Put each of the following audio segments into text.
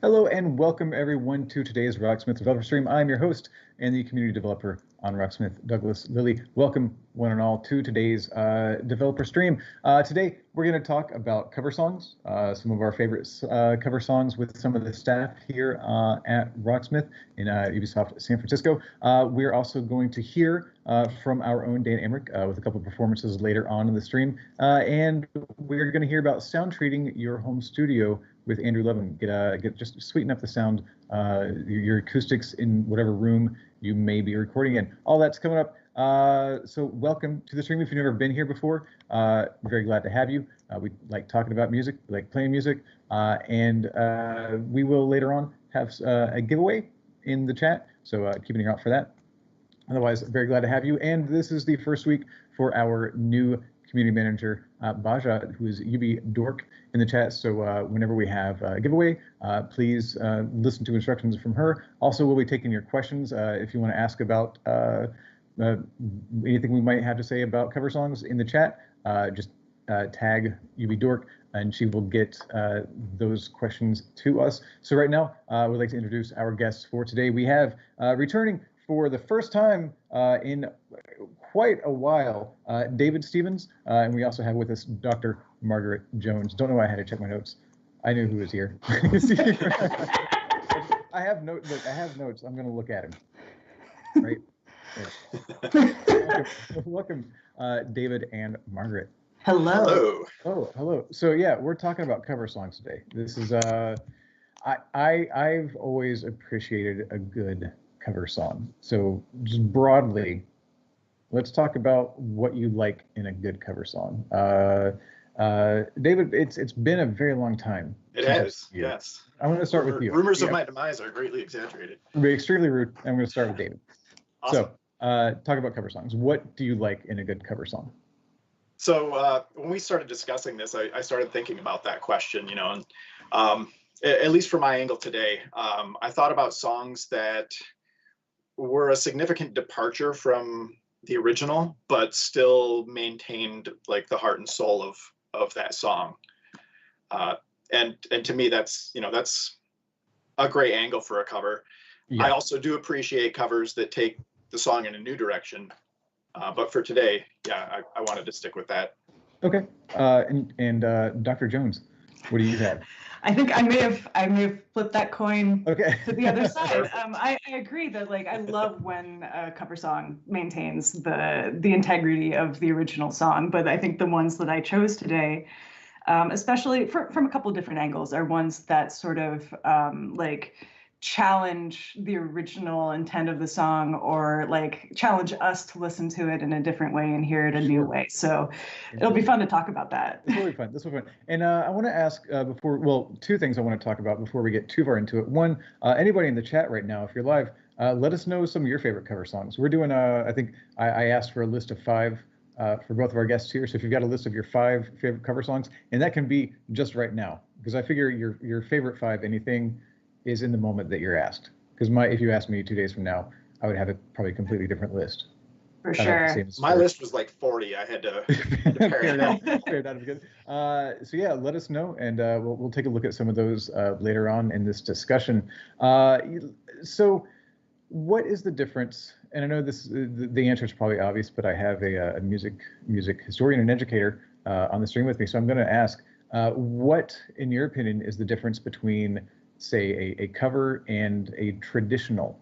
Hello and welcome everyone to today's Rocksmith developer stream. I'm your host and the community developer on Rocksmith, Douglas Lilly. Welcome one and all to today's developer stream. Today we're going to talk about cover songs, some of our favorite cover songs with some of the staff here at Rocksmith in Ubisoft San Francisco. We're also going to hear from our own Dan Amrich with a couple of performances later on in the stream. And we're going to hear about sound treating your home studio with Andrew Levin. Just sweeten up the sound, your acoustics in whatever room you may be recording in. All that's coming up. So welcome to the stream. If you've never been here before, very glad to have you. We like talking about music, we like playing music, and we will later on have a giveaway in the chat. So keep an ear out for that. Otherwise, very glad to have you. And this is the first week for our new community manager, Baja, who is UB Dork in the chat. So whenever we have a giveaway, please listen to instructions from her. Also, we'll be taking your questions if you want to ask about anything we might have to say about cover songs in the chat. Just tag UB Dork and she will get those questions to us. So right now, we'd like to introduce our guests for today. We have returning for the first time in quite a while, David Stevens, and we also have with us Dr. Margaret Jones. Don't know why I had to check my notes. I knew who was here. I have notes. Look, I have notes. I'm going to look at him. Right. Welcome, David and Margaret. Hello. Oh, hello. So yeah, we're talking about cover songs today. This is I've always appreciated a good cover song. So just broadly, let's talk about what you like in a good cover song. David, it's been a very long time. It has, yes. I'm going to start with you. Rumors of my demise are greatly exaggerated. It'll be extremely rude. I'm going to start with David. Awesome. So talk about cover songs. What do you like in a good cover song? So when we started discussing this, I started thinking about that question, and at least from my angle today, I thought about songs that were a significant departure from the original, but still maintained like the heart and soul of that song. And to me, that's a great angle for a cover. Yeah. I also do appreciate covers that take the song in a new direction. But for today, yeah, I wanted to stick with that. Okay. And Dr. Jones, what do you have? I think I may have flipped that coin to the other side. I agree that I love when a cover song maintains the integrity of the original song, but I think the ones that I chose today, especially from a couple of different angles, are ones that sort of challenge the original intent of the song, or challenge us to listen to it in a different way and hear it a new way. So it'll be fun to talk about that. This will be fun. This will be fun. And I want to ask two things I want to talk about before we get too far into it. One, anybody in the chat right now, if you're live, let us know some of your favorite cover songs. We're doing, I think I asked for a list of 5 for both of our guests here. So if you've got a list of your 5 favorite cover songs, and that can be just right now, because I figure your favorite 5, anything is in the moment that you're asked. Because if you asked me 2 days from now, I would have a probably completely different list. For sure. My list was like 40. I had to pare it down. So yeah, let us know, and we'll take a look at some of those later on in this discussion. So what is the difference? And I know the answer is probably obvious, but I have a music historian and educator on the stream with me. So I'm going to ask, what, in your opinion, is the difference between, say, a cover and a traditional?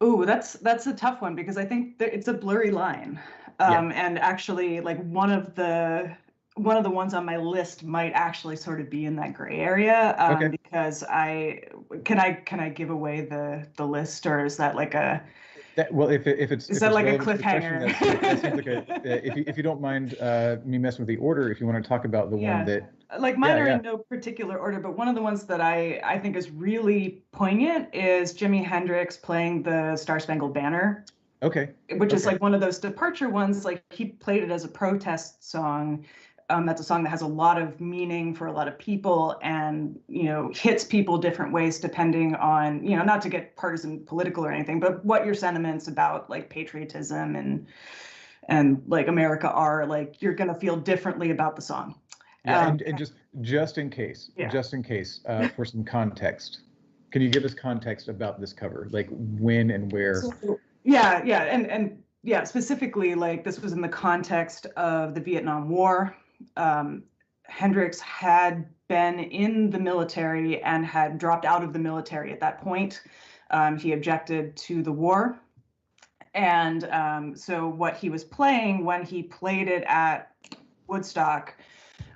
Oh, that's a tough one, because I think that it's a blurry line. And actually, one of the ones on my list might actually sort of be in that gray area. Because can I give away the list, or is that like a if that like a cliffhanger? That seems like if you don't mind me messing with the order, if you want to talk about the one that mine are in no particular order, but one of the ones that I think is really poignant is Jimi Hendrix playing the Star Spangled Banner. Okay. Which is one of those departure ones. He played it as a protest song. That's a song that has a lot of meaning for a lot of people, and hits people different ways depending on, not to get partisan political or anything, but what your sentiments about patriotism and America are. You're gonna feel differently about the song. Yeah, and just in case, for some context, can you give us context about this cover, like when and where? So, yeah, specifically, like this was in the context of the Vietnam War. Hendrix had been in the military and had dropped out of the military at that point. He objected to the war. And so what he was playing when he played it at Woodstock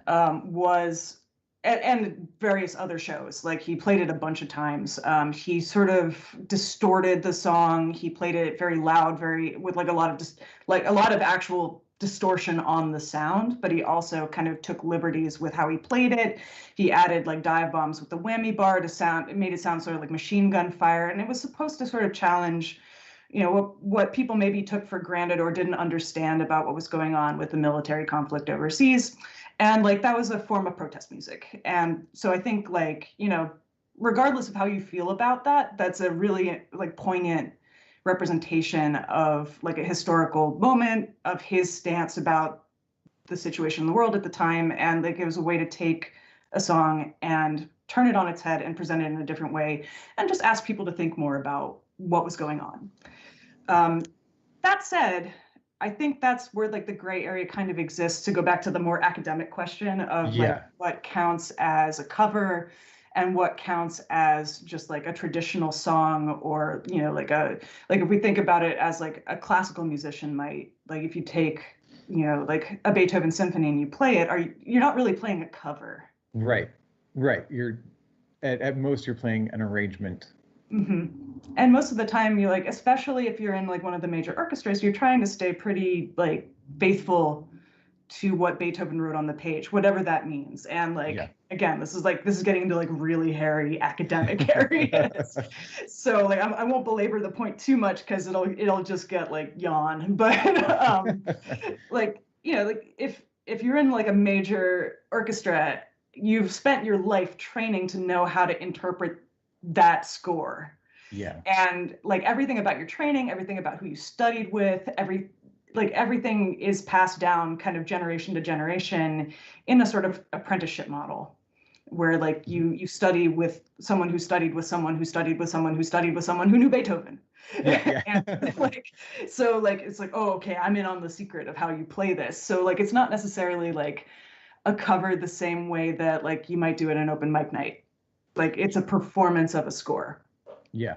was, and various other shows, like he played it a bunch of times. He sort of distorted the song. He played it very loud, with like a lot of actual distortion on the sound, but he also kind of took liberties with how he played it. He added like dive bombs with the whammy bar to sound, it made it sound sort of like machine gun fire. And it was supposed to sort of challenge, what people maybe took for granted or didn't understand about what was going on with the military conflict overseas. And like that was a form of protest music. And so I think regardless of how you feel about that, that's a really like poignant representation of like a historical moment of his stance about the situation in the world at the time. And like it was a way to take a song and turn it on its head and present it in a different way and just ask people to think more about what was going on. That said, I think that's where like the gray area kind of exists, to go back to the more academic question of like what counts as a cover and what counts as just like a traditional song, or like if we think about it as like a classical musician might, like if you take like a Beethoven symphony and you play it, you're not really playing a cover. Right. You're at most you're playing an arrangement. Mm-hmm. And most of the time, you like, especially if you're in like one of the major orchestras, you're trying to stay pretty like faithful to what Beethoven wrote on the page, whatever that means. And like, again, this is getting into like really hairy academic areas. So like, I won't belabor the point too much because it'll just get like yawn. But like, like if you're in like a major orchestra, you've spent your life training to know how to interpret that score. Yeah. And like everything about your training, everything about who you studied with, everything is passed down kind of generation to generation in a sort of apprenticeship model, where like you study with someone who studied with someone who studied with someone who studied with someone who knew Beethoven. And like, so like, it's like, oh, okay, I'm in on the secret of how you play this. So like, it's not necessarily like a cover the same way that like you might do at an open mic night. Like it's a performance of a score. Yeah.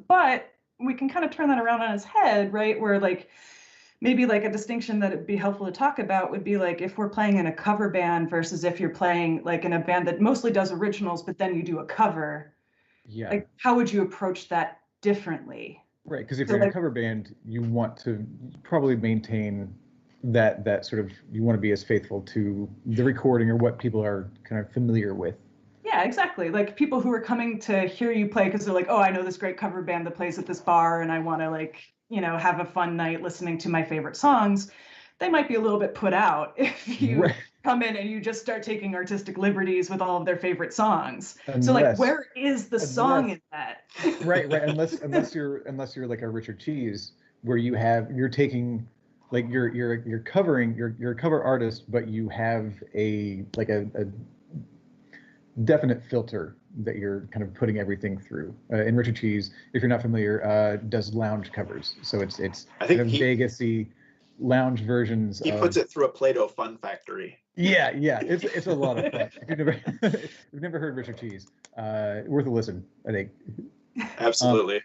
But we can kind of turn that around on its head, right? Where like maybe like a distinction that it'd be helpful to talk about would be like if we're playing in a cover band versus if you're playing like in a band that mostly does originals, but then you do a cover. Yeah. Like how would you approach that differently? Right, because if you're in a cover band, you want to probably maintain that sort of, you want to be as faithful to the recording or what people are kind of familiar with. Yeah, exactly. Like people who are coming to hear you play because they're like, oh, I know this great cover band that plays at this bar and I want to like, have a fun night listening to my favorite songs. They might be a little bit put out if you come in and you just start taking artistic liberties with all of their favorite songs. So like, where is the song in that? Right. Unless you're like a Richard Cheese, where you're taking, like you're covering, you're a cover artist, but you have a definite filter that you're kind of putting everything through. And Richard Cheese, if you're not familiar, does lounge covers. So it's I think kind of Vegas-y lounge versions. He puts it through a Play-Doh fun factory. Yeah, it's a lot of fun. If you've never heard Richard Cheese, worth a listen, I think. Absolutely.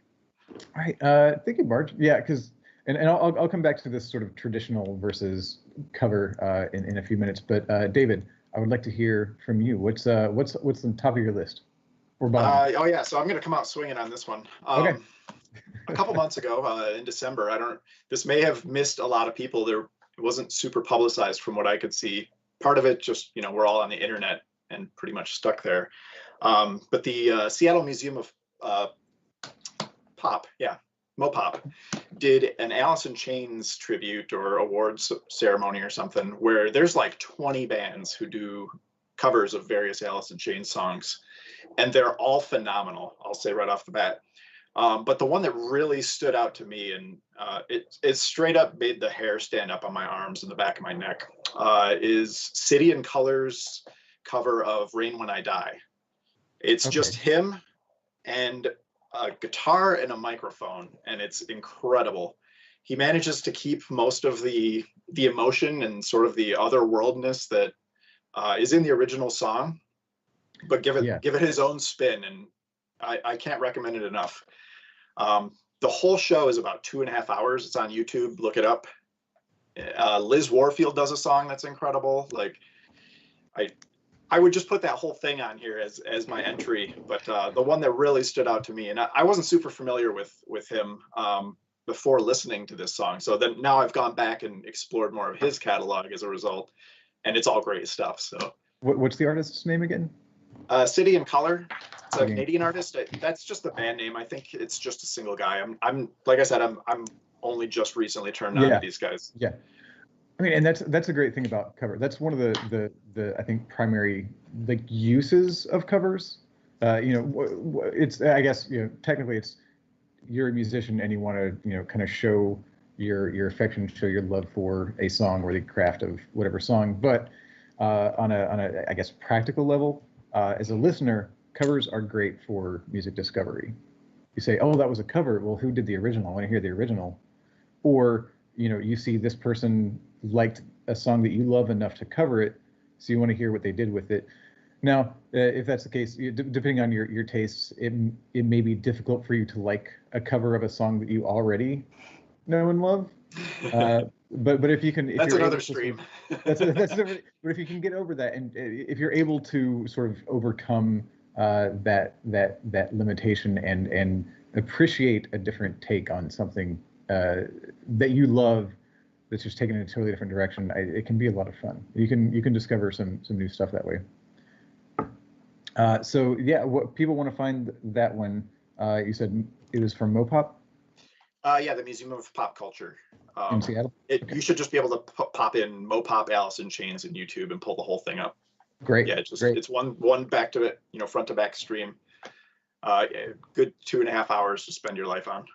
All right, thank you, Marge. Yeah, because and I'll come back to this sort of traditional versus cover in a few minutes. But David, I would like to hear from you. What's the top of your list? Or bottom? So I'm going to come out swinging on this one. Okay. A couple months ago, in December, this may have missed a lot of people. It wasn't super publicized from what I could see. Part of it just, we're all on the internet and pretty much stuck there. But the Seattle Museum of Pop, Mopop, did an Alice in Chains tribute or awards ceremony or something where there's like 20 bands who do covers of various Alice in Chains songs, and they're all phenomenal. I'll say right off the bat. But the one that really stood out to me, and it straight up made the hair stand up on my arms and the back of my neck, is City and Color's cover of Rain When I Die. It's just him and a guitar and a microphone, and it's incredible. He manages to keep most of the emotion and sort of the otherworldness that is in the original song, but give it his own spin, and I can't recommend it enough. The whole show is about 2.5 hours. It's on YouTube. Look it up. Liz Warfield does a song that's incredible. Like, I would just put that whole thing on here as my entry. But the one that really stood out to me, and I wasn't super familiar with him before listening to this song. So then now I've gone back and explored more of his catalog as a result, and it's all great stuff. So what's the artist's name again? City and Color. It's a Canadian artist. That's just the band name. I think it's just a single guy. I'm like I said, I'm only just recently turned on to these guys. Yeah, I mean, and that's a great thing about cover. That's one of the I think primary like uses of covers. It's, I guess, technically it's, you're a musician and you want to kind of show your affection, show your love for a song or the craft of whatever song. But on a I guess practical level, as a listener, covers are great for music discovery. You say, oh, that was a cover. Well, who did the original? I want to hear the original. Or, you see this person liked a song that you love enough to cover it, so you want to hear what they did with it. Now, if that's the case, depending on your tastes, it may be difficult for you to like a cover of a song that you already know and love. But if you can, that's another stream. That's but if you can get over that, and if you're able to sort of overcome that limitation and appreciate a different take on something that you love, that's just taken in a totally different direction, it can be a lot of fun. You can discover some new stuff that way. So yeah, what people want to find that one, you said it was from Mopop? Yeah, the Museum of Pop Culture. In Seattle? You should just be able to pop in Mopop Alice in Chains in YouTube and pull the whole thing up. Great. Yeah, great. It's one back to it, front to back stream. Good 2.5 hours to spend your life on.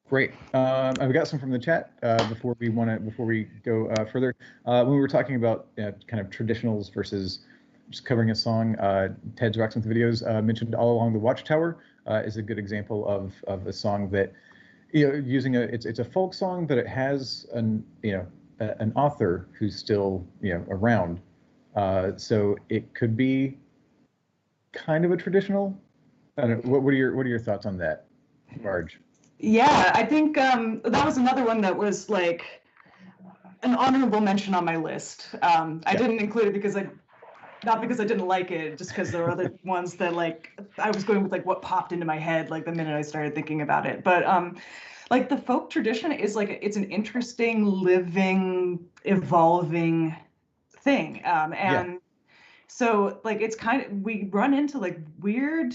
Great. I've got some from the chat before we go further. When we were talking about kind of traditionals versus just covering a song, Ted's Rocksmith videos mentioned All Along the Watchtower is a good example of a song that, using it's a folk song, but it has an author who's still around. So it could be kind of a traditional. I don't know, what are your thoughts on that, Marge? Yeah, I think that was another one that was like an honorable mention on my list. I didn't include it because not because I didn't like it, just because there were other ones that like I was going with like what popped into my head like the minute I started thinking about it. But like the folk tradition is like it's an interesting, living, evolving thing, and so like it's kind of, we run into like weird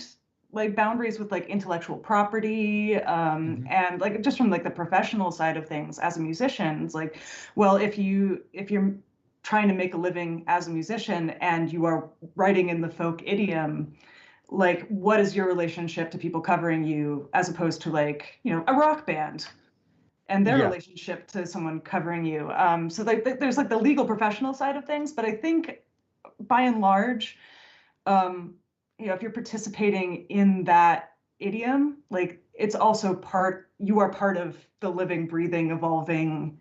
like boundaries with like intellectual property, and like just from like the professional side of things as a musician, it's like, well, if you're trying to make a living as a musician and you are writing in the folk idiom, like what is your relationship to people covering you as opposed to like a rock band and their relationship to someone covering you? So like there's like the legal professional side of things, but I think by and large, if you're participating in that idiom, like it's also you are part of the living, breathing, evolving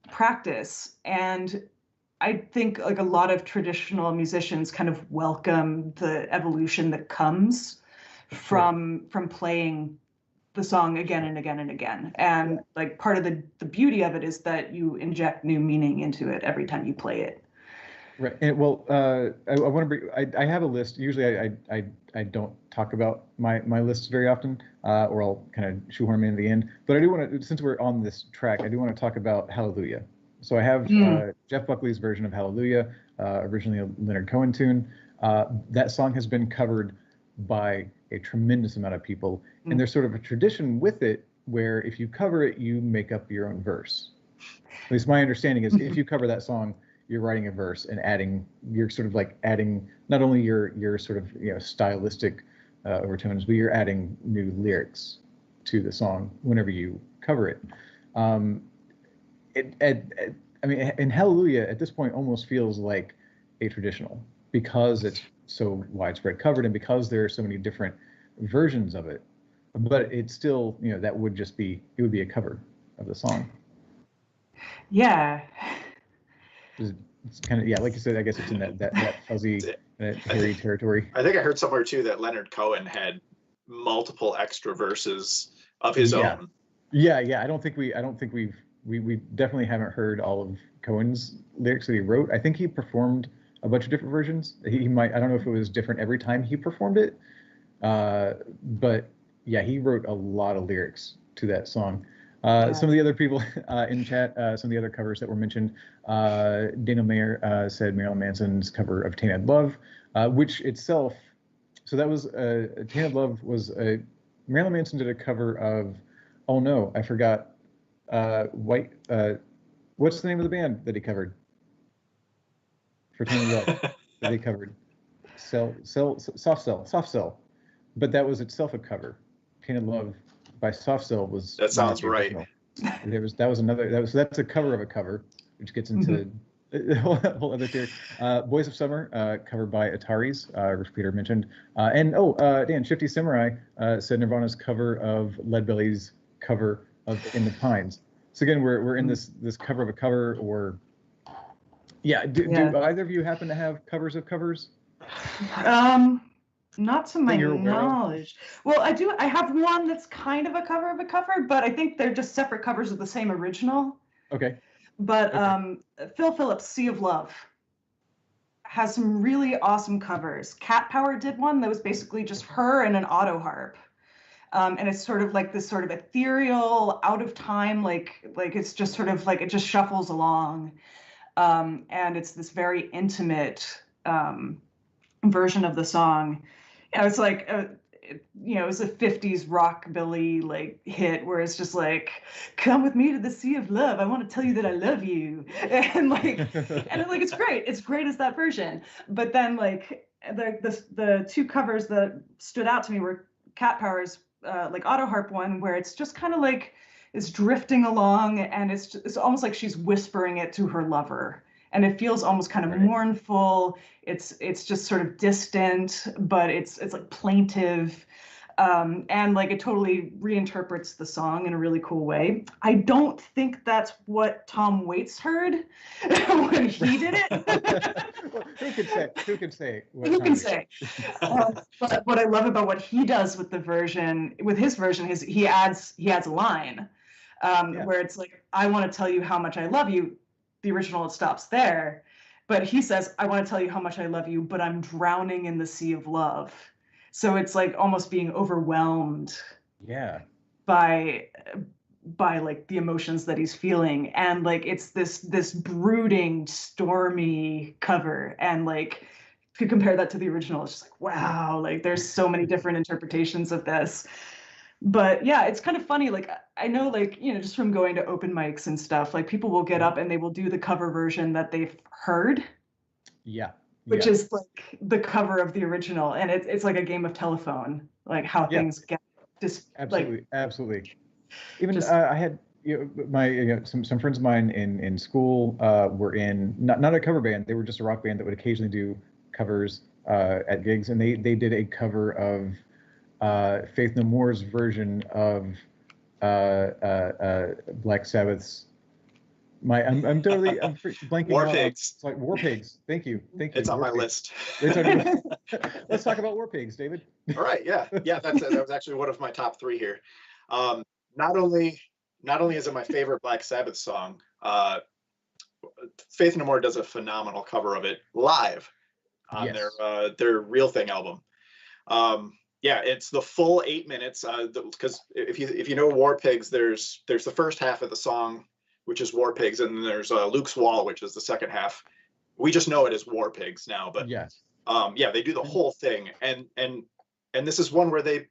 practice. And I think like a lot of traditional musicians kind of welcome the evolution that comes from playing the song again and again and again. And like part of the beauty of it is that you inject new meaning into it every time you play it. Right. And well, I want to bring. I have a list. Usually, I don't talk about my lists very often, or I'll kind of shoehorn them in at the end. But I do want to, since we're on this track, I do want to talk about Hallelujah. So I have Jeff Buckley's version of Hallelujah, originally a Leonard Cohen tune. That song has been covered by a tremendous amount of people, and there's sort of a tradition with it where if you cover it, you make up your own verse. At least my understanding is, if you cover that song, you're writing a verse and you're sort of like adding not only your sort of stylistic overtones, but you're adding new lyrics to the song whenever you cover it. I mean, and Hallelujah at this point almost feels like a traditional, because it's so widespread covered and because there are so many different versions of it. But it's still, that would just be, it would be a cover of the song. Yeah. It's kind of, yeah, like you said, I guess it's in that fuzzy, hairy territory. I think I heard somewhere too that Leonard Cohen had multiple extra verses of his own. Yeah. I don't think we definitely haven't heard all of Cohen's lyrics that he wrote. I think he performed a bunch of different versions. He might, I don't know if it was different every time he performed it, but yeah, he wrote a lot of lyrics to that song. Some of the other people in chat, some of the other covers that were mentioned, Daniel Mayer said Marilyn Manson's cover of Tainted Love, which itself, so that was, Tainted Love was, Marilyn Manson did a cover of, oh no, I forgot, White, what's the name of the band that he covered for Tainted Love that he covered? Soft Cell. But that was itself a cover. Tainted Love by Soft Cell was. That sounds right. That's a cover of a cover, which gets into a whole other theory. Boys of Summer, covered by Ataris, which Peter mentioned. Dan, Shifty Samurai said Nirvana's cover of Leadbelly's cover of In the Pines. So again, we're in this cover of a cover, or do either of you happen to have covers of covers? Not to my knowledge. Well, I do. I have one that's kind of a cover of a cover, but I think they're just separate covers of the same original. Okay. But Phil Phillips' Sea of Love has some really awesome covers. Cat Power did one that was basically just her and an auto harp. And it's sort of like this sort of ethereal, out of time, like it's just sort of like it just shuffles along. And it's this very intimate version of the song. It's like, it was a 50s rockabilly like hit where it's just like, come with me to the sea of love. I want to tell you that I love you. And it's great. It's great as that version. But then like the two covers that stood out to me were Cat Power's like auto harp one, where it's just kind of like it's drifting along and it's almost like she's whispering it to her lover. And it feels almost kind of mournful. It's just sort of distant, but it's like plaintive. And like it totally reinterprets the song in a really cool way. I don't think that's what Tom Waits heard when he did it. Well, who can say? But what I love about what he does with his version is he adds a line where it's like, I want to tell you how much I love you. The original, it stops there, but he says, I want to tell you how much I love you, but I'm drowning in the sea of love. So it's like almost being overwhelmed by like the emotions that he's feeling. And like, it's this brooding, stormy cover. And like, to compare that to the original, it's just like, wow, like there's so many different interpretations of this. But yeah, it's kind of funny. Like, I know, like, just from going to open mics and stuff, like people will get up and they will do the cover version that they've heard. Yeah. Which is like the cover of the original. And it's like a game of telephone, like how things get just absolutely. Even I had some friends of mine in school were in not a cover band. They were just a rock band that would occasionally do covers at gigs, and they did a cover of Faith No More's version of Black Sabbath's. I'm blanking. War Pigs. It's like War Pigs. Thank you. It's on my list. Let's talk about War Pigs, David. All right. Yeah. That was actually one of my top three here. Not only is it my favorite Black Sabbath song, Faith No More does a phenomenal cover of it live on their Real Thing album. It's the full 8 minutes, because if you know War Pigs, there's the first half of the song, which is War Pigs, and then there's Luke's Wall, which is the second half. We just know it as War Pigs now, but they do the whole thing, and this is one where they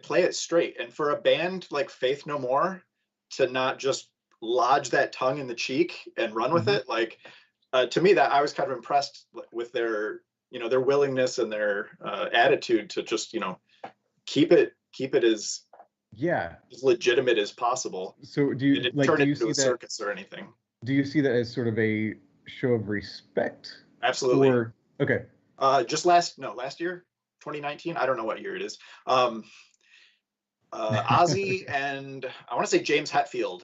play it straight. And for a band like Faith No More to not just lodge that tongue in the cheek and run with it, like to me, that I was kind of impressed with their willingness and their attitude to just keep it as legitimate as possible. So do you turn it into a circus or anything? Do you see that as sort of a show of respect? Absolutely. Or okay. Just last year, 2019. I don't know what year it is. Ozzy and I want to say James Hetfield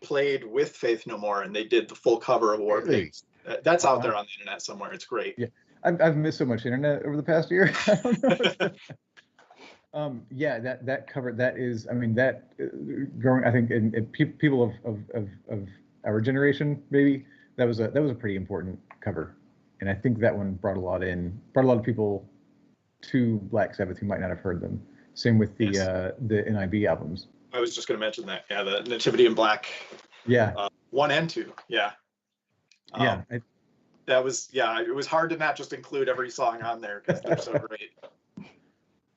played with Faith No More, and they did the full cover of War Pigs. That's out there on the internet somewhere. It's great. Yeah, I've missed so much internet over the past year. I don't know. Yeah, that cover, that is, I mean, that growing, I think, in people of our generation, maybe that was a pretty important cover, and I think that one brought a lot of people to Black Sabbath who might not have heard them. Same with the NIB albums. I was just going to mention that. Yeah, the Nativity in Black. Yeah. 1 and 2. Yeah. That was, it was hard to not just include every song on there because they're so great.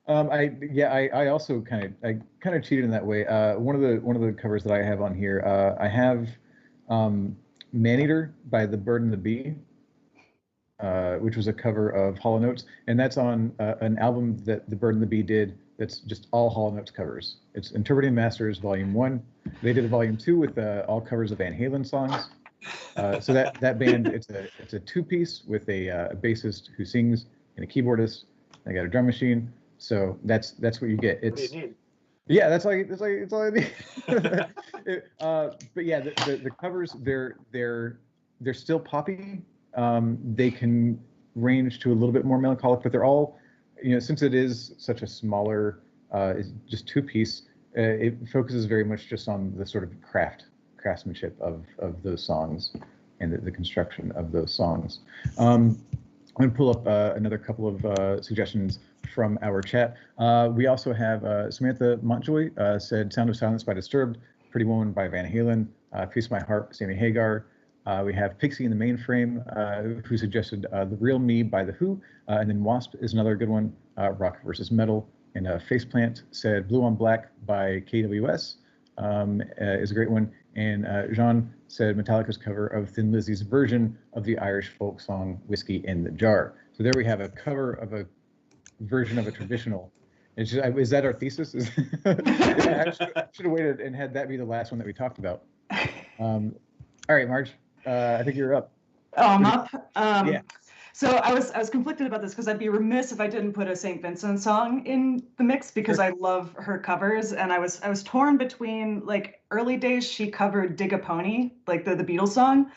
I also kind of cheated in that way. One of the covers that I have on here, I have Maneater by the Bird and the Bee, which was a cover of Hall & Oates, and that's on an album that the Bird and the Bee did. That's just all Hall & Oates covers. It's Interpreting Masters Volume 1. They did a Volume 2 with all covers of Van Halen songs. So that band, it's a two-piece with a bassist who sings and a keyboardist. They got a drum machine. So that's what you get. It's, what do you need? Yeah, that's all I need. But yeah, the covers, they're still poppy. They can range to a little bit more melancholic, but they're all, since it is such a smaller, it's just two-piece, it focuses very much just on the sort of craftsmanship of those songs and the construction of those songs. I'm going to pull up another couple of suggestions from our chat. We also have Samantha Montjoy said Sound of Silence by Disturbed, Pretty Woman by Van Halen, Piece of My Heart, Sammy Hagar. We have Pixie in the Mainframe, who suggested The Real Me by The Who, and then Wasp is another good one, Rock versus Metal. And Faceplant said Blue on Black by KWS is a great one. And Jean said Metallica's cover of Thin Lizzy's version of the Irish folk song Whiskey in the Jar. So there we have a cover of a version of a traditional. Is that our thesis? I should have waited and had that be the last one that we talked about. All right, Marge, I think you're up. Oh, I'm up? Yeah. So I was conflicted about this because I'd be remiss if I didn't put a St. Vincent song in the mix because I love her covers, and I was torn between, like, early days she covered Dig a Pony, like the Beatles song,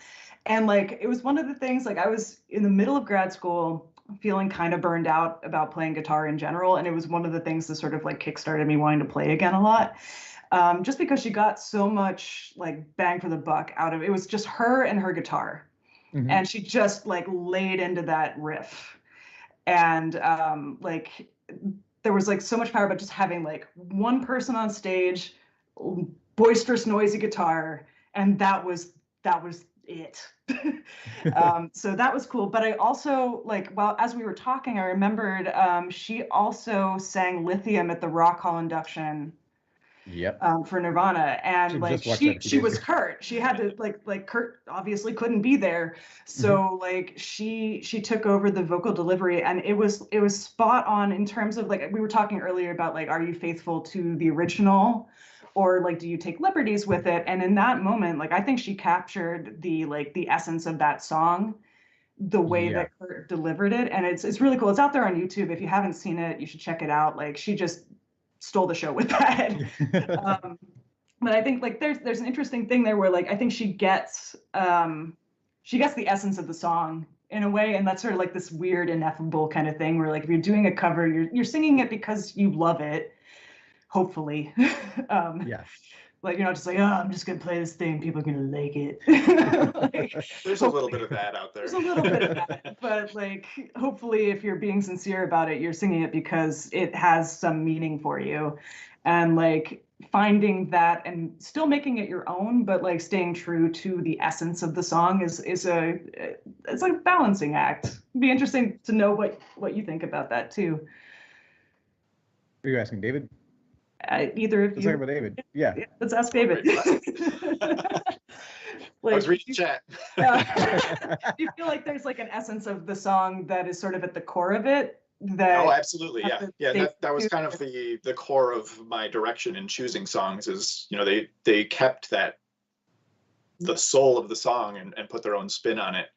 and like it was one of the things, like I was in the middle of grad school feeling kind of burned out about playing guitar in general, and it was one of the things that sort of like kickstarted me wanting to play again a lot. Just because she got so much like bang for the buck out of it. It was just her and her guitar. Mm-hmm. And she just like laid into that riff. And like there was like so much power about just having like one person on stage, boisterous, noisy guitar, and that was it. So that was cool. But I also, like, well, as we were talking, I remembered she also sang Lithium at the Rock Hall induction. Yep. For Nirvana, and like she was Kurt. She had to like Kurt obviously couldn't be there, so like she took over the vocal delivery, and it was spot on in terms of, like, we were talking earlier about, like, are you faithful to the original, or like do you take liberties with it? And in that moment, like, I think she captured the essence of that song, the way that Kurt delivered it, and it's really cool. It's out there on YouTube. If you haven't seen it, you should check it out. Like, she just stole the show with that. But I think like there's an interesting thing there where, like, I think she gets the essence of the song in a way, and that's sort of like this weird ineffable kind of thing where, like, if you're doing a cover, you're singing it because you love it, hopefully. Like, you're not just like, oh, I'm just gonna play this thing, people are gonna like it. Like, there's a little bit of that out there. There's a little bit of that, but like, hopefully, if you're being sincere about it, you're singing it because it has some meaning for you, and like finding that and still making it your own, but like staying true to the essence of the song it's like a balancing act. It'd be interesting to know what you think about that too. Are you asking David? Either of you. Let's talk about David. Yeah. Let's ask David. Like, I was reading chat. Do you feel like there's like an essence of the song that is sort of at the core of it, that. Oh, absolutely, yeah. That was kind of the core of my direction in choosing songs. Is they kept the soul of the song and put their own spin on it,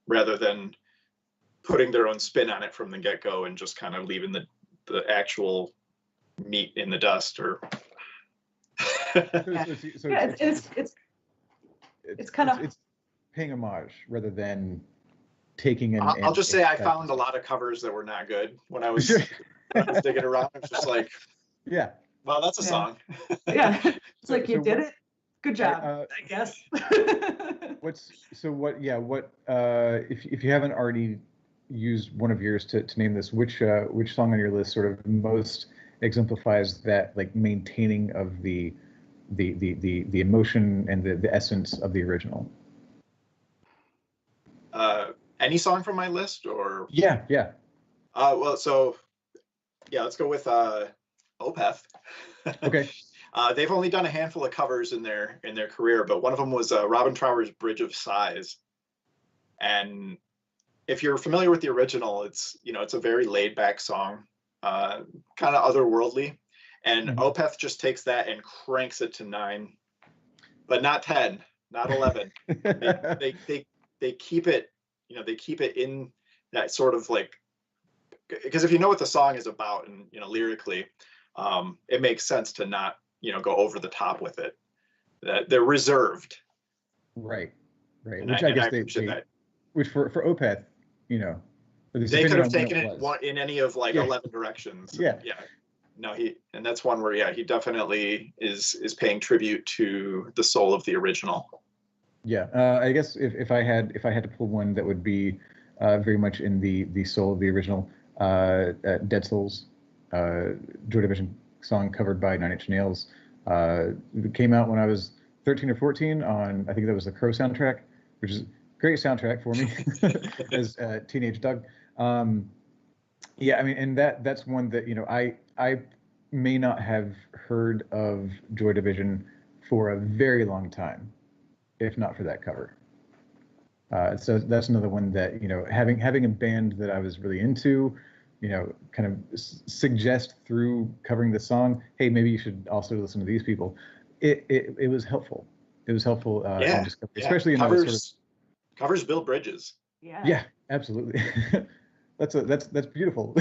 rather than putting their own spin on it from the get-go and just kind of leaving the actual meat in the dust. Or it's kind of paying homage rather than taking in. I'll just say I found a lot of covers that were not good when I was digging around. It's just like, yeah, well, that's a song. Yeah, it's like you did it. Good job, I guess. If you haven't already used one of yours to name this, which song on your list sort of most exemplifies that, like, maintaining of the emotion and the essence of the original? Any song from my list, or yeah. Let's go with Opeth. Okay. They've only done a handful of covers in their career, but one of them was Robin Trower's "Bridge of Sighs." And if you're familiar with the original, it's a very laid back song, kind of otherworldly. And Opeth just takes that and cranks it to 9, but not 10, not 11. They keep it, they keep it in that sort of, like, because if you know what the song is about and lyrically, it makes sense to not go over the top with it. That they're reserved. Right. And which I guess which for Opeth, they could have taken it in any of 11 directions. Yeah. No, and that's one where he definitely is paying tribute to the soul of the original. Yeah, I guess if I had to pull one that would be very much in the soul of the original, Dead Souls, Joy Division song covered by Nine Inch Nails. It came out when I was 13 or 14 on, I think that was the Crow soundtrack, which is a great soundtrack for me as teenage Doug. Yeah, I mean, and that's one that I may not have heard of Joy Division for a very long time, if not for that cover. So that's another one that, having a band that I was really into, kind of suggest through covering the song, hey, maybe you should also listen to these people. It was helpful. It was helpul especially in covers build bridges. Yeah, absolutely. That's beautiful.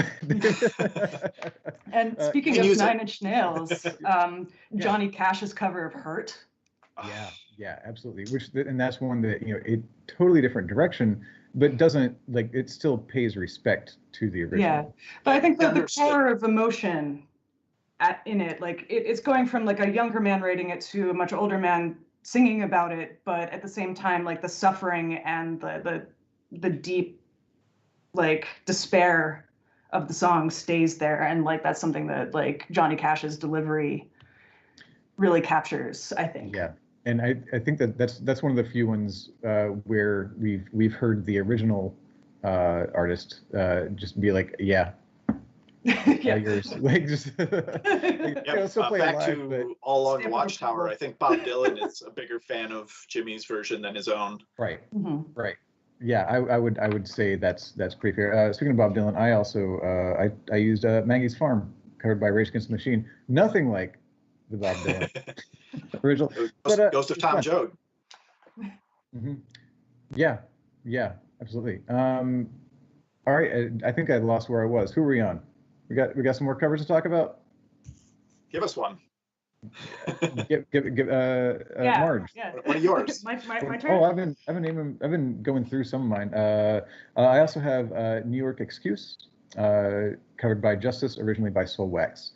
And speaking of Nine Inch Nails, Johnny Cash's cover of "Hurt." Yeah, absolutely. And that's one that a totally different direction, but doesn't, like, it still pays respect to the original. Yeah, but I think the core of emotion in it, like it's going from like a younger man writing it to a much older man singing about it, but at the same time, like the suffering and the deep, like, despair of the song stays there, and like that's something that, like, Johnny Cash's delivery really captures, I think. Yeah. And I think that's one of the few ones where we've heard the original artist just be like, yours, like, just back to All Along the Watchtower. I think Bob Dylan is a bigger fan of Jimmy's version than his own. Right. Right. Yeah, I would say that's pretty fair. Speaking of Bob Dylan, I also I used Maggie's Farm, covered by Rage Against the Machine. Nothing like the Bob Dylan original. Ghost of Tom Joad. Yeah, absolutely. All right, I think I lost where I was. Who are we on? We got some more covers to talk about. Give us one. Give Marge. Yeah. What are yours? my turn. Oh, I've been going through some of mine. I also have New York Excuse, covered by Justice, originally by Soul Wax.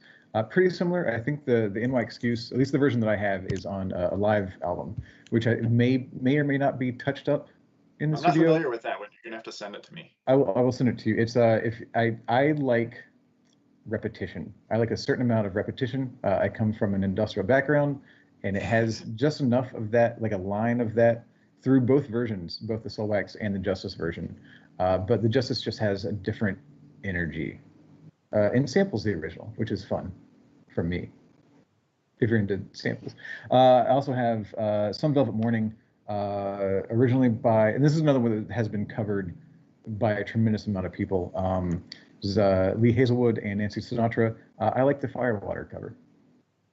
Pretty similar. I think the NY Excuse, at least the version that I have, is on a live album, which I may or may not be touched up in the studio. I'm not familiar with that one. You're gonna have to send it to me. I will send it to you. It's if I like repetition. I like a certain amount of repetition. I come from an industrial background, and it has just enough of that, like a line of that, through both versions, both the Soul Wax and the Justice version. But the Justice just has a different energy, and samples the original, which is fun for me, if you're into samples. I also have Some Velvet Morning, originally by, and this is another one that has been covered by a tremendous amount of people. was Lee Hazelwood and Nancy Sinatra. I like the Firewater cover,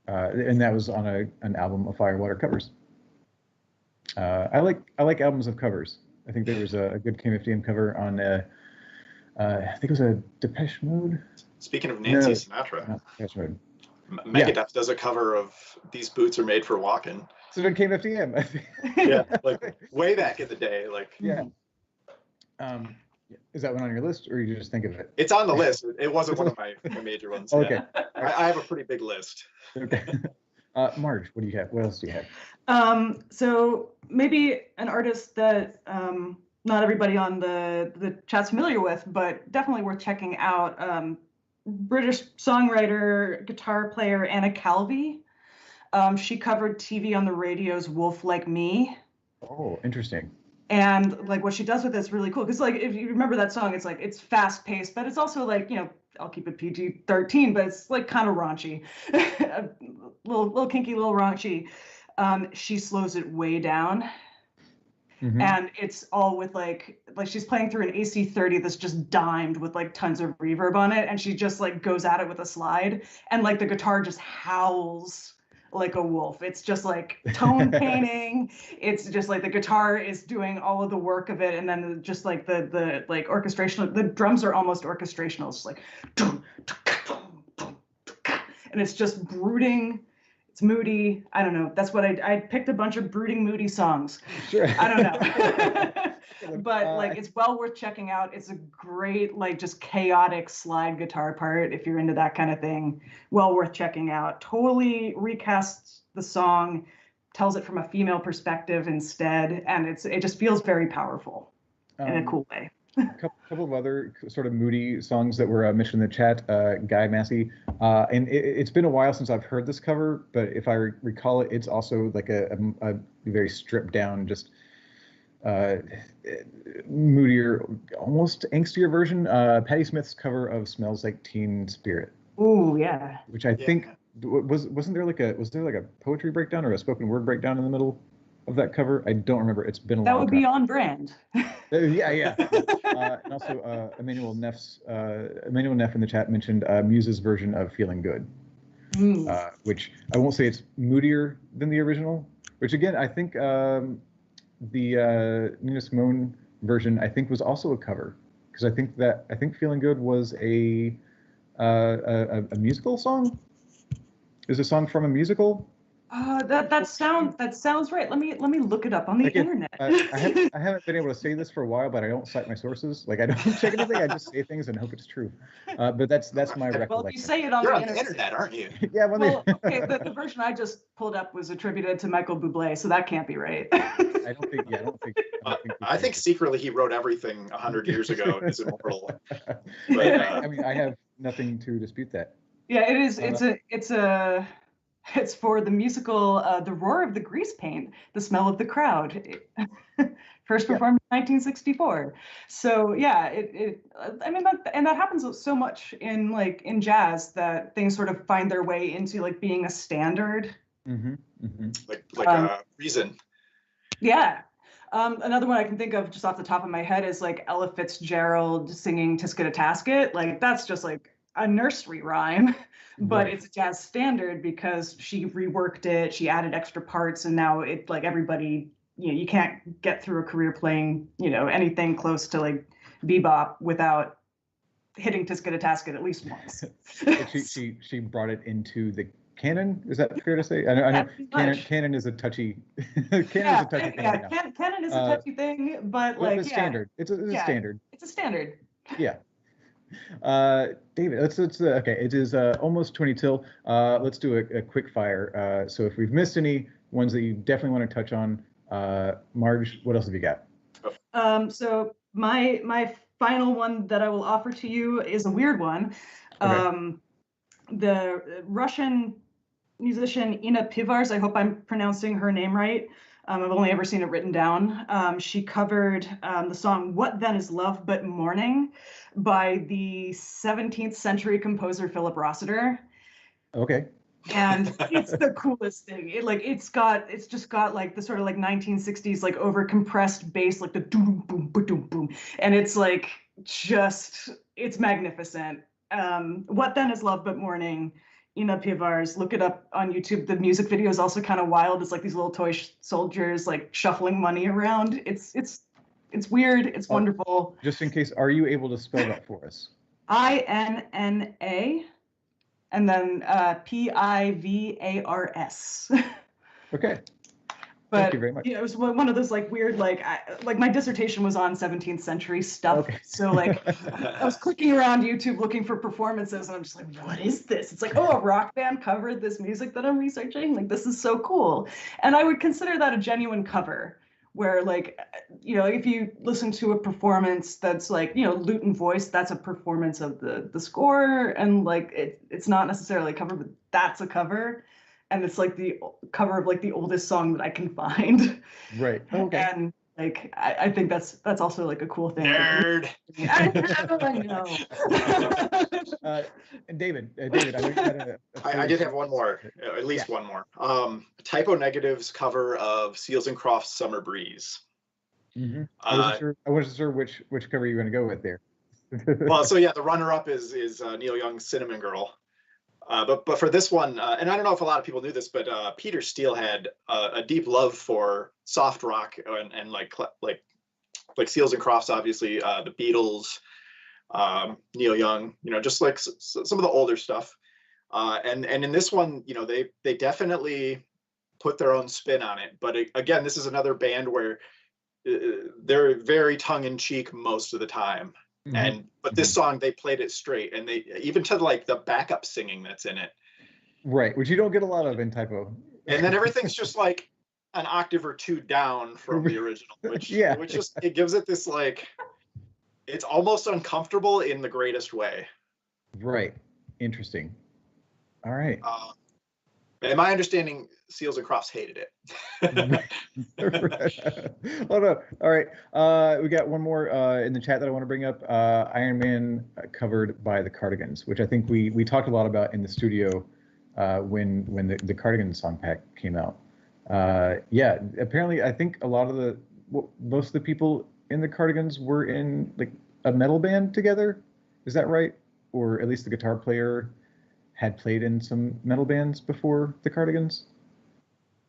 and that was on an album of Firewater covers. I like albums of covers. I think there was a good KMFDM cover on I think it was a Depeche Mode. Speaking of Nancy Sinatra, Depeche Mode. Megadeth does a cover of "These Boots Are Made for Walking." So did KMFDM. Yeah, like way back in the day. Like yeah. Is that one on your list, or you just think of it? It's on the list. It wasn't one of my major ones. Okay. Yeah. I have a pretty big list. Okay. Marge, what do you have? What else do you have? So maybe an artist that not everybody on the chat's familiar with, but definitely worth checking out. British songwriter, guitar player Anna Calvi. She covered TV on the radio's "Wolf Like Me." Oh, interesting. And like what she does with it's really cool because like if you remember that song, it's like it's fast paced, but it's also like, you know, I'll keep it PG-13, but it's like kind of raunchy, a little kinky, little raunchy. She slows it way down, and it's all with like she's playing through an AC-30 that's just dimed with like tons of reverb on it, and she just like goes at it with a slide, and like the guitar just howls like a wolf. It's just like tone painting. It's just like the guitar is doing all of the work of it, and then just like the like orchestrational, the drums are almost orchestrational. It's like, and it's just brooding. It's moody. I don't know. That's what I picked a bunch of brooding, moody songs. Sure. I don't know. But like it's well worth checking out. It's a great like just chaotic slide guitar part if you're into that kind of thing. Well worth checking out. Totally recasts the song, tells it from a female perspective instead, and it just feels very powerful in a cool way. A couple of other sort of moody songs that were mentioned in the chat, Guy Massey, and it's been a while since I've heard this cover, but if I recall it, it's also like a very stripped down, just moodier, almost angstier version. Patti Smith's cover of "Smells Like Teen Spirit." Ooh, yeah. Which I think wasn't there like a poetry breakdown or a spoken word breakdown in the middle of that cover? I don't remember. It's been a long time. That would be on brand. Yeah. And also Emmanuel Neff in the chat mentioned Muse's version of "Feeling Good," which I won't say it's moodier than the original. Which again, I think the Nina Simone version I think was also a cover, because I think "Feeling Good" was a musical song. Is a song from a musical? That sounds right. Let me look it up on the internet. I haven't been able to say this for a while, but I don't cite my sources. Like I don't check anything. I just say things and hope it's true. But that's my recollection. Well, you say it on You're the on internet. the internet, aren't you? Yeah. Okay. The version I just pulled up was attributed to Michael Bublé, so that can't be right. I don't think. I think secretly he wrote everything 100 years ago and is immortal. But, I mean, I have nothing to dispute that. Yeah, it is. It's for the musical "The Roar of the Grease Paint," the smell of the crowd. First performed in 1964. So yeah, I mean that happens so much in jazz that things sort of find their way into like being a standard. Like Reason. Yeah. Another one I can think of just off the top of my head is like Ella Fitzgerald singing "Tisket Tasket." Like that's just like a nursery rhyme, but it's a jazz standard because she reworked it, she added extra parts, and now it like everybody, you can't get through a career playing, anything close to like bebop without hitting Tisket Tasket at least once. she brought it into the canon. Is that fair to say? I know canon is a touchy thing. Canon is a touchy thing, but like standard. It's a standard. It's a standard. Yeah. David, let's okay. It is almost 20 till. Let's do a quick fire. So if we've missed any ones that you definitely want to touch on, Marge, what else have you got? So my final one that I will offer to you is a weird one. Okay. The Russian musician Ina Pivars, I hope I'm pronouncing her name right. I've only ever seen it written down. She covered the song "What Then Is Love But Mourning" by the 17th century composer Philip Rossiter. Okay. And it's the coolest thing. It's just got like the sort of like 1960s like over compressed bass, like the doom boom boom boom, and it's like it's magnificent. What Then Is Love But Mourning, Ina Pivar's, look it up on YouTube. The music video is also kind of wild. It's like these little toy soldiers like shuffling money around. It's weird. It's wonderful. Just in case, are you able to spell that for us? INNA and then PIVARS. Okay. But thank you very much. It was one of those like weird, like my dissertation was on 17th century stuff. Okay. So like I was clicking around YouTube looking for performances, and I'm just like, what is this? It's like, oh, a rock band covered this music that I'm researching. Like, this is so cool. And I would consider that a genuine cover, where like, if you listen to a performance that's like, lute and voice, that's a performance of the score, and like it's not necessarily a cover, but that's a cover. And it's like the cover of like the oldest song that I can find. Right. Okay. And like I think that's also like a cool thing. Nerd. I know. And David, I did have one more, at least one more. Typo Negative's cover of Seals and Crofts' "Summer Breeze." Mm-hmm. I wasn't sure which cover you were going to go with there. Well, so yeah, the runner-up is Neil Young's "Cinnamon Girl." But for this one, and I don't know if a lot of people knew this, but Peter Steele had a deep love for soft rock and like Seals and Crofts, obviously, the Beatles, Neil Young, just like some of the older stuff. And in this one, they definitely put their own spin on it. But again, this is another band where they're very tongue-in-cheek most of the time. Mm-hmm. But this song, they played it straight, and they even to like the backup singing that's in it, right, which you don't get a lot of in Typo. And then everything's just like an octave or two down from the original, which just it gives it this like, it's almost uncomfortable in the greatest way. Right. Interesting. All right. And my understanding, Seals and Crofts hated it. Oh no! All right, we got one more in the chat that I want to bring up. Iron Man covered by the Cardigans, which I think we talked a lot about in the studio when the Cardigans song pack came out. Yeah, apparently I think a lot of most of the people in the Cardigans were in like a metal band together. Is that right? Or at least the guitar player had played in some metal bands before the Cardigans.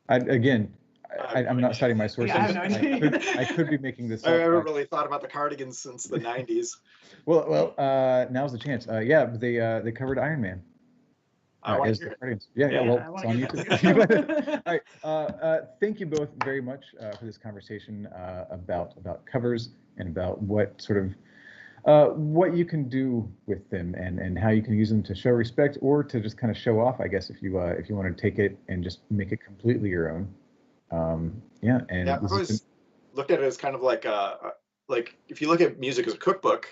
I'm not citing my sources. Yeah, I could be making this up. I haven't really thought about the Cardigans since the 90s. Well, now's the chance. Yeah, they covered Iron Man. As the Cardigans. Yeah. Well, it's on YouTube. All right. Thank you both very much for this conversation about covers and about what sort of what you can do with them and how you can use them to show respect or to just kind of show off, I guess, if you want to take it and just make it completely your own. I've always looked at it as kind of like if you look at music as a cookbook,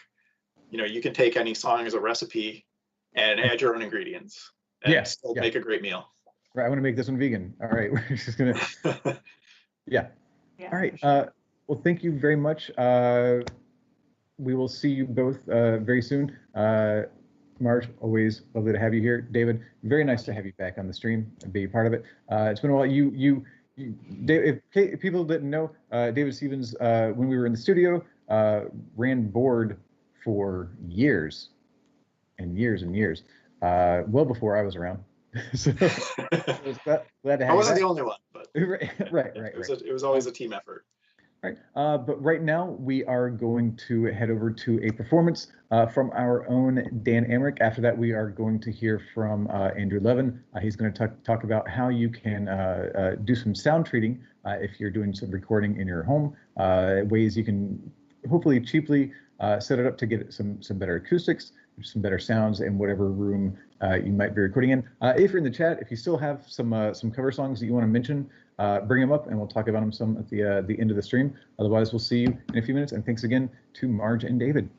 you can take any song as a recipe and add your own ingredients and still make a great meal. Right. I want to make this one vegan. All right. We're just gonna. Yeah. All right. Sure. Well, thank you very much. We will see you both very soon. Marge, always lovely to have you here. David, very nice to have you back on the stream and be a part of it. It's been a while. Dave, if people didn't know, David Stevens, when we were in the studio, ran board for years and years and years, well before I was around. So I was glad to have I wasn't the only one, but right. It was always a team effort. Right, but right now we are going to head over to a performance from our own Dan Amrich. After that, we are going to hear from Andrew Levin. He's going to talk about how you can do some sound treating if you're doing some recording in your home, ways you can hopefully cheaply set it up to get some better acoustics, some better sounds in whatever room you might be recording in. If you're in the chat, if you still have some cover songs that you want to mention, bring them up and we'll talk about them some at the end of the stream. Otherwise, we'll see you in a few minutes. And thanks again to Marge and David.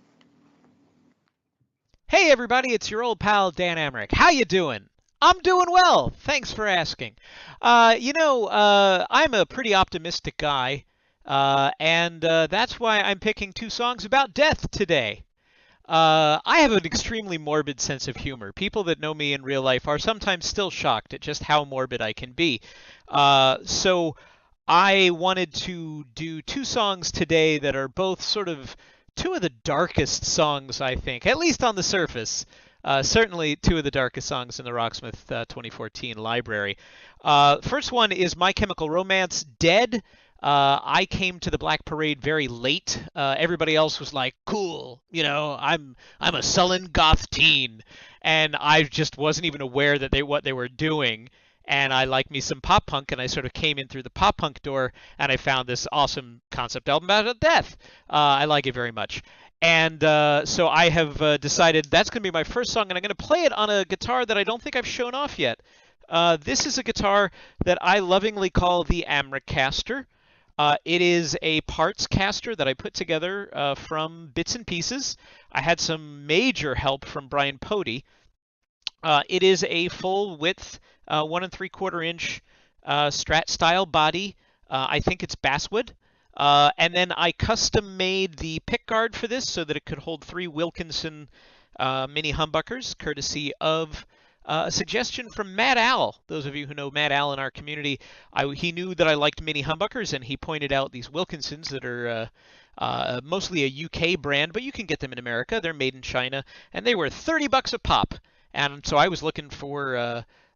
Hey everybody, it's your old pal Dan Amrich. How you doing? I'm doing well. Thanks for asking. I'm a pretty optimistic guy, and that's why I'm picking two songs about death today. I have an extremely morbid sense of humor. People that know me in real life are sometimes still shocked at just how morbid I can be. So I wanted to do two songs today that are both sort of two of the darkest songs, I think, at least on the surface. Certainly two of the darkest songs in the Rocksmith 2014 library. First one is My Chemical Romance, Dead. I came to the Black Parade very late. Everybody else was like, cool, I'm a sullen goth teen. And I just wasn't even aware that what they were doing. And I like me some pop punk, and I sort of came in through the pop punk door, and I found this awesome concept album about death. I like it very much. And so I have decided that's going to be my first song, and I'm going to play it on a guitar that I don't think I've shown off yet. This is a guitar that I lovingly call the Amrich caster. It is a parts caster that I put together from bits and pieces. I had some major help from Brian Pody. It is a full width 1 3/4 inch Strat style body. I think it's basswood. And then I custom made the pick guard for this so that it could hold 3 Wilkinson mini humbuckers, courtesy of a suggestion from Mad Al. Those of you who know Mad Al in our community, he knew that I liked mini humbuckers, and he pointed out these Wilkinsons that are mostly a UK brand, but you can get them in America. They're made in China, and they were $30 a pop. And so I was looking for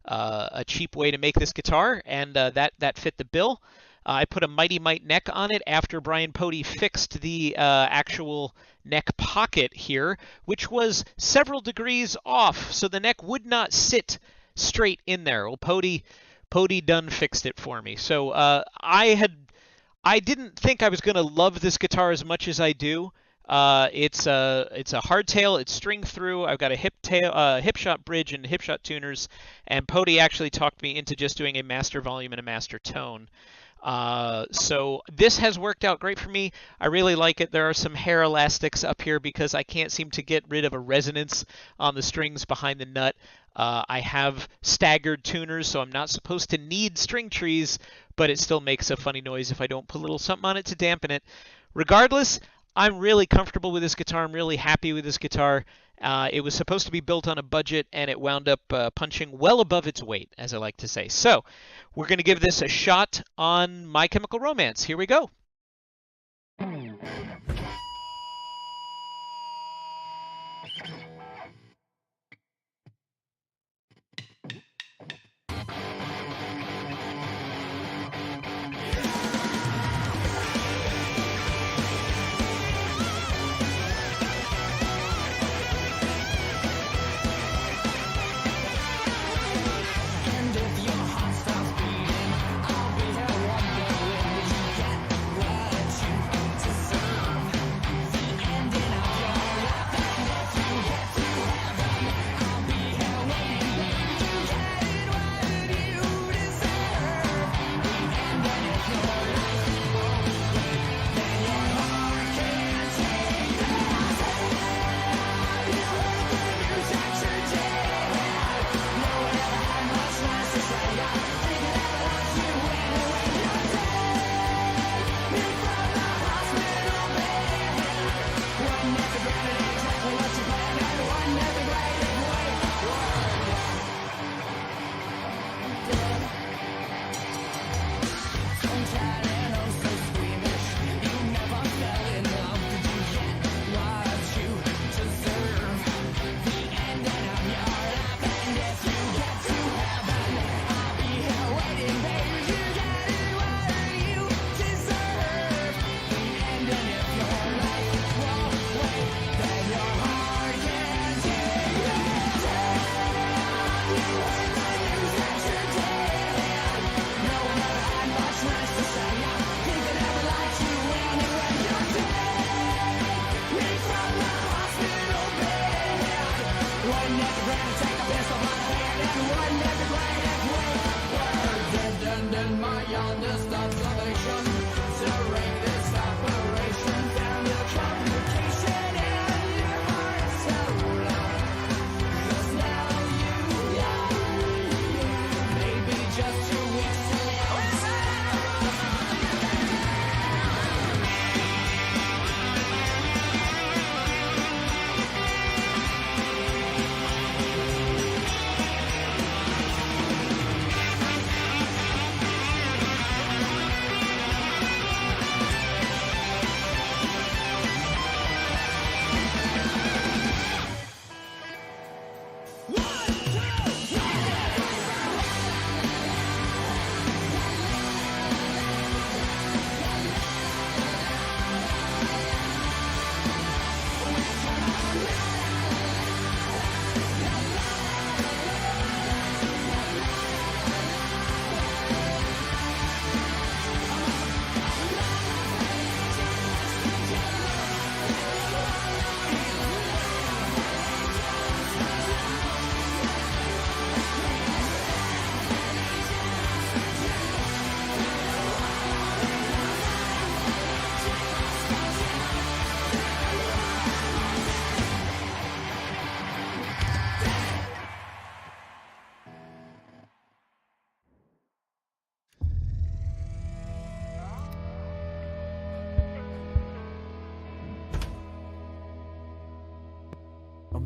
a cheap way to make this guitar, and that fit the bill. I put a Mighty Mite neck on it after Brian Pody fixed the actual neck pocket here, which was several degrees off, so the neck would not sit straight in there. Well, Pody done fixed it for me. So I didn't think I was going to love this guitar as much as I do. It's a hardtail. It's string through. I've got a hip shot bridge and hip shot tuners, and Pody actually talked me into just doing a master volume and a master tone. So this has worked out great for me. I really like it. There are some hair elastics up here because I can't seem to get rid of a resonance on the strings behind the nut. I have staggered tuners, so I'm not supposed to need string trees, but it still makes a funny noise if I don't put a little something on it to dampen it. Regardless, I'm really comfortable with this guitar. I'm really happy with this guitar. It was supposed to be built on a budget, and it wound up punching well above its weight, as I like to say. So we're going to give this a shot on My Chemical Romance. Here we go.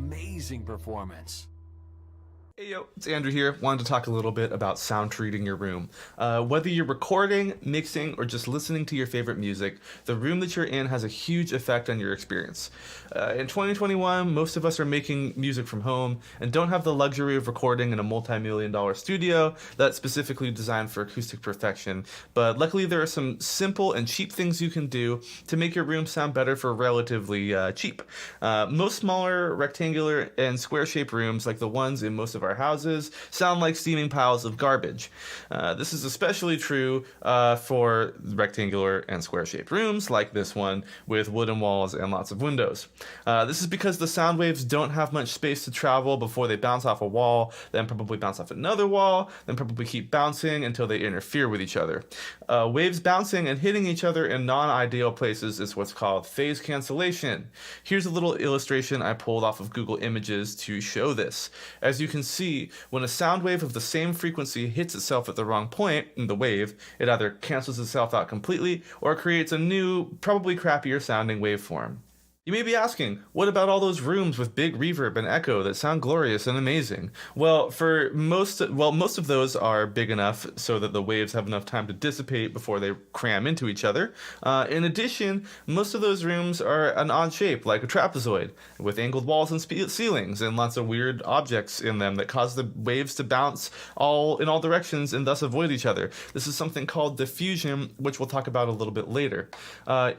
amazing performance. Hey yo, it's Andrew here. Wanted to talk a little bit about sound treating your room. Whether you're recording, mixing, or just listening to your favorite music, the room that you're in has a huge effect on your experience. In 2021, most of us are making music from home and don't have the luxury of recording in a multi-million-dollar studio that's specifically designed for acoustic perfection. But luckily, there are some simple and cheap things you can do to make your room sound better for relatively cheap. Most smaller, rectangular, and square-shaped rooms, like the ones in most of our houses, sound like steaming piles of garbage. This is especially true for rectangular and square-shaped rooms like this one with wooden walls and lots of windows. This is because the sound waves don't have much space to travel before they bounce off a wall, then probably bounce off another wall, then probably keep bouncing until they interfere with each other. Waves bouncing and hitting each other in non-ideal places is what's called phase cancellation. Here's a little illustration I pulled off of Google Images to show this. As you can see, when a sound wave of the same frequency hits itself at the wrong point in the wave, it either cancels itself out completely or creates a new, probably crappier sounding waveform. You may be asking, what about all those rooms with big reverb and echo that sound glorious and amazing? Well, most of those are big enough so that the waves have enough time to dissipate before they cram into each other. In addition, most of those rooms are an odd shape, like a trapezoid, with angled walls and ceilings and lots of weird objects in them that cause the waves to bounce in all directions and thus avoid each other. This is something called diffusion, which we'll talk about a little bit later.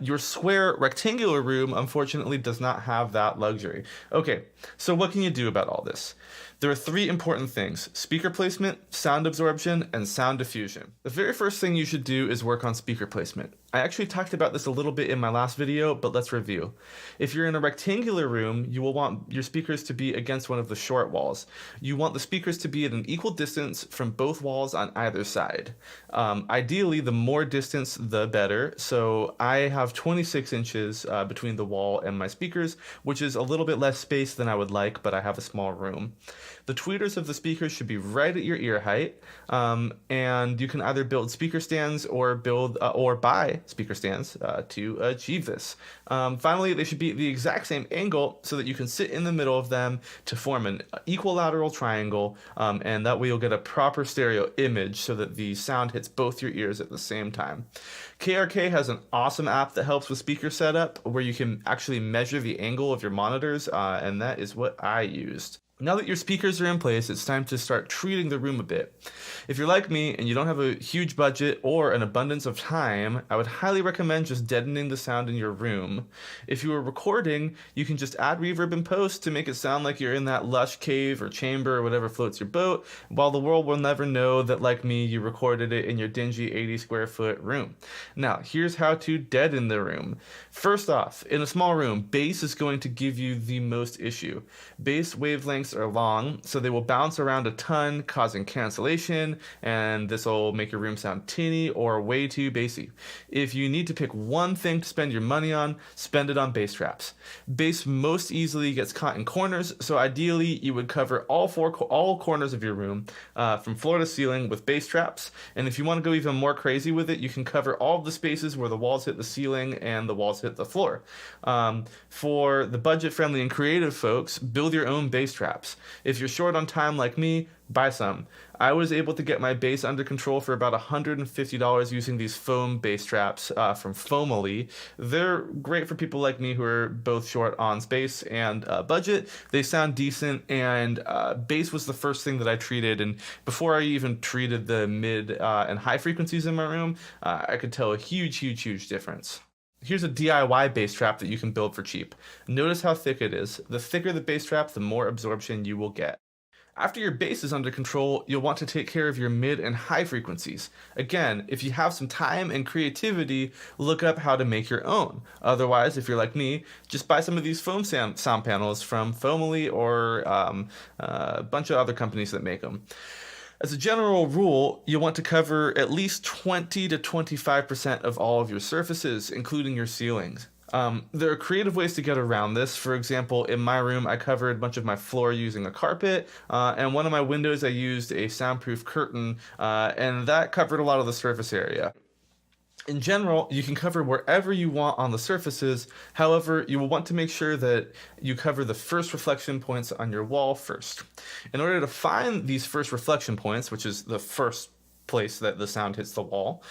Your square rectangular room, unfortunately, does not have that luxury. Okay, so what can you do about all this? There are three important things: speaker placement, sound absorption, and sound diffusion. The very first thing you should do is work on speaker placement. I actually talked about this a little bit in my last video, but let's review. If you're in a rectangular room, you will want your speakers to be against one of the short walls. You want the speakers to be at an equal distance from both walls on either side. Ideally, the more distance, the better. So I have 26 inches between the wall and my speakers, which is a little bit less space than I would like, but I have a small room. The tweeters of the speakers should be right at your ear height, and you can either build speaker stands or buy speaker stands to achieve this. Finally, they should be at the exact same angle so that you can sit in the middle of them to form an equilateral triangle, and that way you'll get a proper stereo image so that the sound hits both your ears at the same time. KRK has an awesome app that helps with speaker setup where you can actually measure the angle of your monitors, and that is what I used. Now that your speakers are in place, it's time to start treating the room a bit. If you're like me and you don't have a huge budget or an abundance of time, I would highly recommend just deadening the sound in your room. If you are recording, you can just add reverb in post to make it sound like you're in that lush cave or chamber or whatever floats your boat, while the world will never know that, like me, you recorded it in your dingy 80 square foot room. Now, here's how to deaden the room. First off, in a small room, bass is going to give you the most issue. Bass wavelengths are long, so they will bounce around a ton, causing cancellation, and this will make your room sound tinny or way too bassy. If you need to pick one thing to spend your money on, spend it on bass traps. Bass most easily gets caught in corners, so ideally you would cover all corners of your room from floor to ceiling with bass traps, and if you want to go even more crazy with it, you can cover all of the spaces where the walls hit the ceiling and the walls hit the floor. For the budget-friendly and creative folks, build your own bass traps. If you're short on time like me, buy some. I was able to get my bass under control for about $150 using these foam bass traps from Foamily. They're great for people like me who are both short on space and budget. They sound decent, and bass was the first thing that I treated, and before I even treated the mid and high frequencies in my room, I could tell a huge difference. Here's a DIY bass trap that you can build for cheap. Notice how thick it is. The thicker the bass trap, the more absorption you will get. After your bass is under control, you'll want to take care of your mid and high frequencies. Again, if you have some time and creativity, look up how to make your own. Otherwise, if you're like me, just buy some of these foam sound panels from Foamily or a bunch of other companies that make them. As a general rule, you'll want to cover at least 20 to 25% of all of your surfaces, including your ceilings. There are creative ways to get around this. For example, in my room, I covered a bunch of my floor using a carpet, and one of my windows I used a soundproof curtain, and that covered a lot of the surface area. In general, you can cover wherever you want on the surfaces. However, you will want to make sure that you cover the first reflection points on your wall first. In order to find these first reflection points, which is the first place that the sound hits the wall,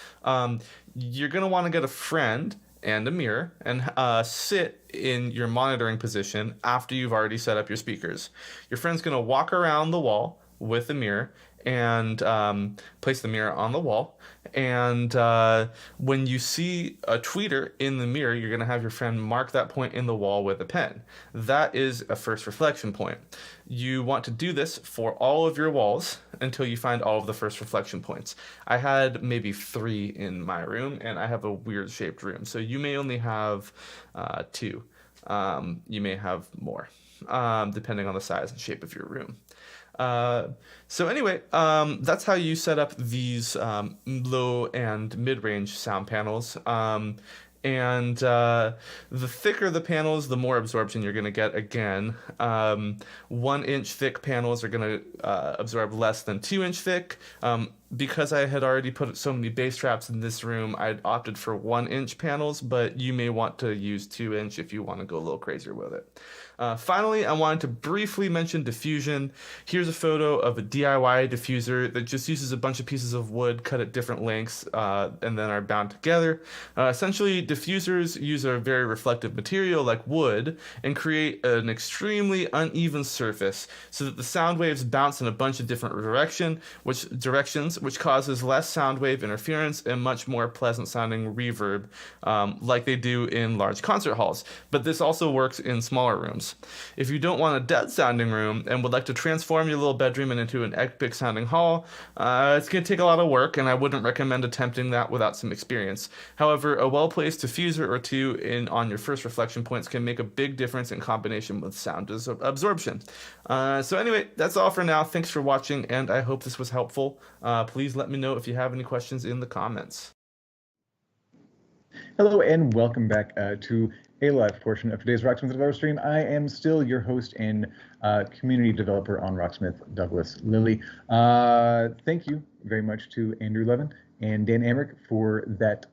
you're going to want to get a friend and a mirror and sit in your monitoring position after you've already set up your speakers. Your friend's going to walk around the wall with the mirror and place the mirror on the wall. And when you see a tweeter in the mirror, you're going to have your friend mark that point in the wall with a pen. That is a first reflection point. You want to do this for all of your walls until you find all of the first reflection points. I had maybe 3 in my room, and I have a weird shaped room. So you may only have 2. You may have more, depending on the size and shape of your room. So anyway, that's how you set up these low and mid-range sound panels. And the thicker the panels, the more absorption you're going to get. Again, 1-inch thick panels are going to absorb less than 2-inch thick. Because I had already put so many bass traps in this room, I'd opted for 1-inch panels, but you may want to use 2-inch if you want to go a little crazier with it. Finally, I wanted to briefly mention diffusion. Here's a photo of a DIY diffuser that just uses a bunch of pieces of wood cut at different lengths and then are bound together. Essentially, diffusers use a very reflective material like wood and create an extremely uneven surface so that the sound waves bounce in a bunch of different directions, which causes less sound wave interference and much more pleasant sounding reverb like they do in large concert halls. But this also works in smaller rooms. If you don't want a dead sounding room and would like to transform your little bedroom into an epic sounding hall, it's going to take a lot of work, and I wouldn't recommend attempting that without some experience. However, a well-placed diffuser or two on your first reflection points can make a big difference in combination with sound absorption. So anyway, that's all for now. Thanks for watching, and I hope this was helpful. Please let me know if you have any questions in the comments. Hello and welcome back to a live portion of today's Rocksmith Developer Stream. I am still your host and community developer on Rocksmith, Douglas Lilly. Thank you very much to Andrew Levin and Dan Amrich for that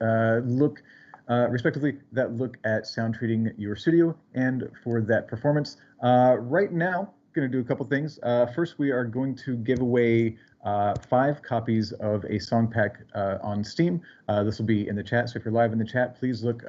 look, respectively, that look at sound treating your studio and for that performance. Right now, going to do a couple things. First, we are going to give away 5 copies of a song pack on Steam. This will be in the chat, so if you're live in the chat, please look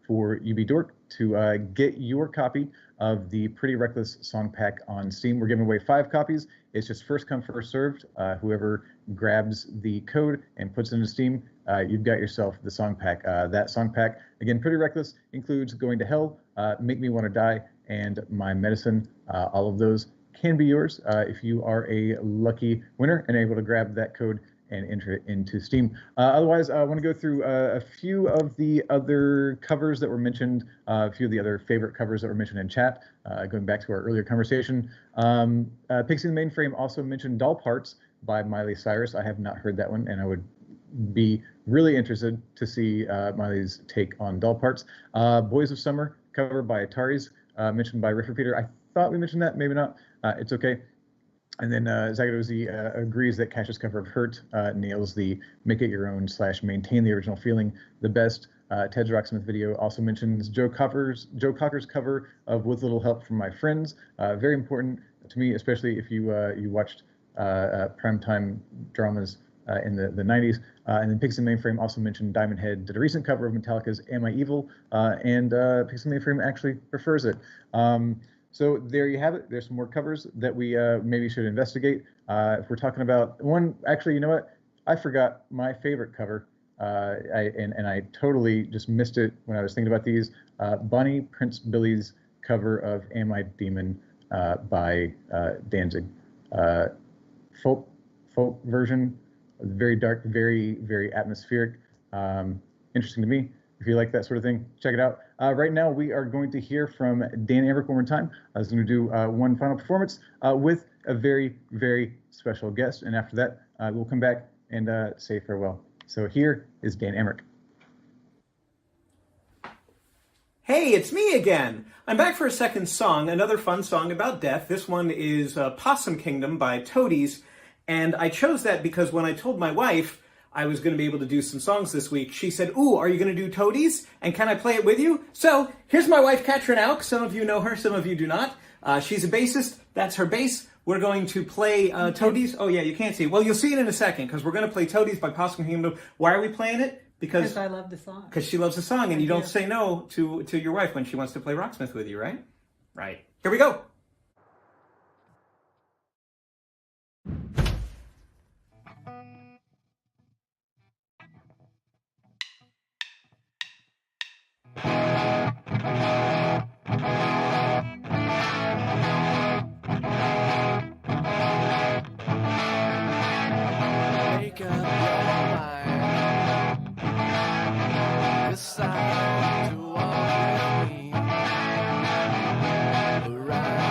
for UB Dork to get your copy of the Pretty Reckless song pack on Steam. We're giving away 5 copies. It's just first come, first served. Whoever grabs the code and puts it into Steam, you've got yourself the song pack. That song pack, again, Pretty Reckless, includes Going to Hell, Make Me Want to Die, and My Medicine. All of those can be yours if you are a lucky winner and able to grab that code and enter it into Steam. Otherwise, I want to go through a few of the other covers that were mentioned, a few of the other favorite covers that were mentioned in chat, going back to our earlier conversation. Pixie the Mainframe also mentioned Doll Parts by Miley Cyrus. I have not heard that one, and I would be really interested to see Miley's take on Doll Parts. Boys of Summer cover by Ataris, mentioned by Riff Repeater. I thought we mentioned that, maybe not. It's okay. And then Zagadozi agrees that Cash's cover of Hurt nails the make it your own / maintain the original feeling the best. Ted's Rocksmith video also mentions Joe Cocker's cover of With Little Help from My Friends. Very important to me, especially if you you watched primetime dramas in the 90s. And then Pixie Mainframe also mentioned Diamond Head did a recent cover of Metallica's Am I Evil? And Pixie Mainframe actually prefers it. So there you have it. There's some more covers that we maybe should investigate. If we're talking about one, actually, you know what? I forgot my favorite cover, and I totally just missed it when I was thinking about these. Bonnie Prince Billy's cover of Am I Demon by Danzig. Folk version, very dark, very, very atmospheric. Interesting to me. If you like that sort of thing, check it out. Right now, we are going to hear from Dan Amrich one more time. I was going to do one final performance with a very, very special guest. And after that, we'll come back and say farewell. So here is Dan Amrich. Hey, it's me again. I'm back for a second song, another fun song about death. This one is Possum Kingdom by Toadies. And I chose that because when I told my wife I was going to be able to do some songs this week, she said, "Ooh, are you going to do Toadies? And can I play it with you?" So here's my wife, Katrin Auk. Some of you know her, some of you do not. She's a bassist. That's her bass. We're going to play Toadies. Oh, yeah, you can't see it. Well, you'll see it in a second, because we're going to play Toadies by Pascal Himdo. Why are we playing it? Because I love the song. Because she loves the song, and you don't say no to your wife when she wants to play Rocksmith with you, right? Right. Here we go. Make up your mind. Decide to walk with me around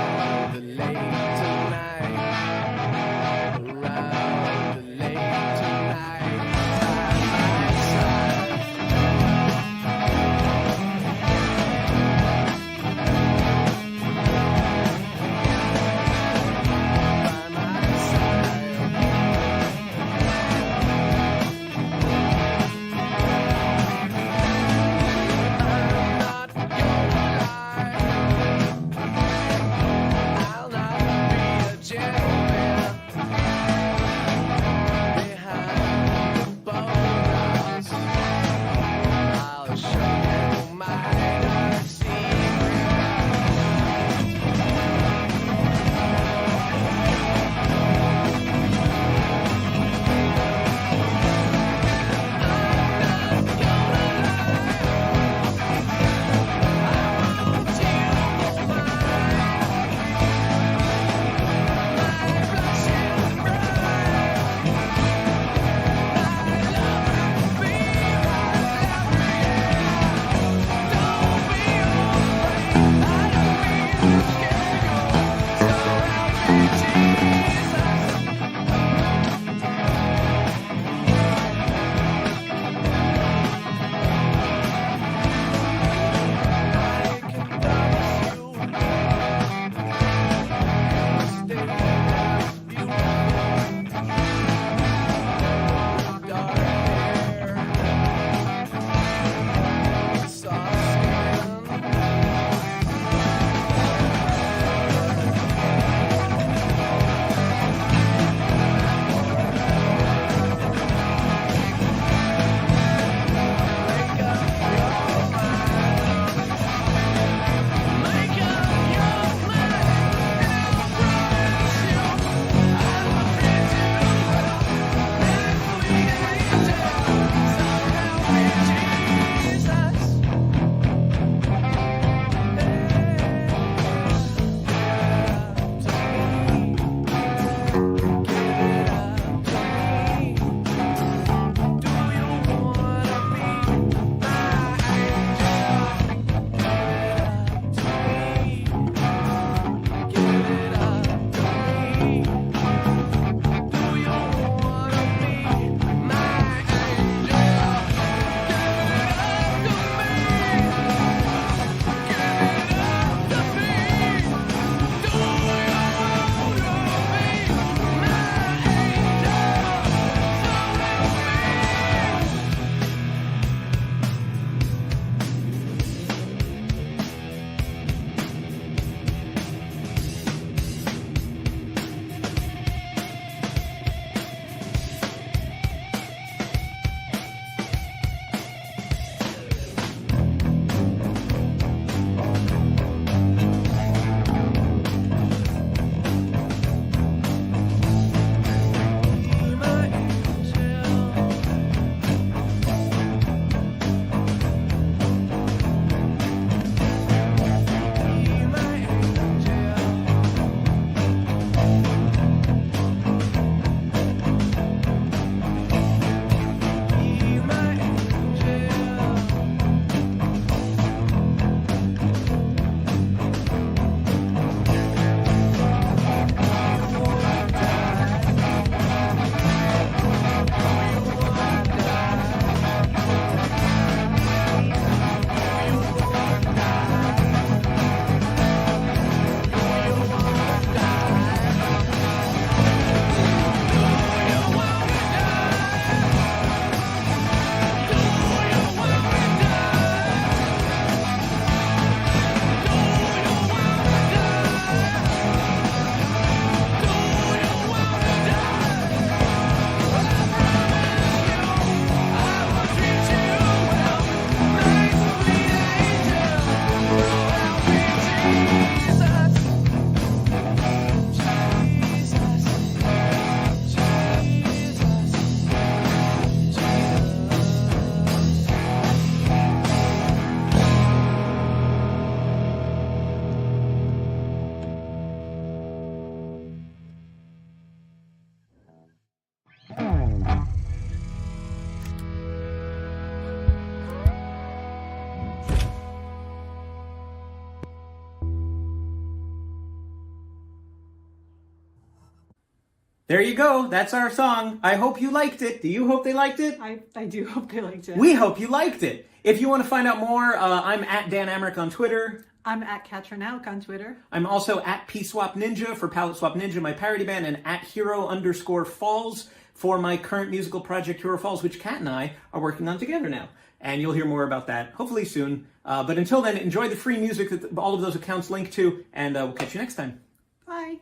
There you go. That's our song. I hope you liked it. Do you hope they liked it? I do hope they liked it. We hope you liked it. If you want to find out more, I'm at Dan Amrich on Twitter. I'm at Katrin Auk on Twitter. I'm also at PSwap Ninja for Palette Swap Ninja, my parody band, and at Hero_Falls for my current musical project, Hero Falls, which Kat and I are working on together now. And you'll hear more about that hopefully soon. But until then, enjoy the free music that all of those accounts link to, and we'll catch you next time. Bye.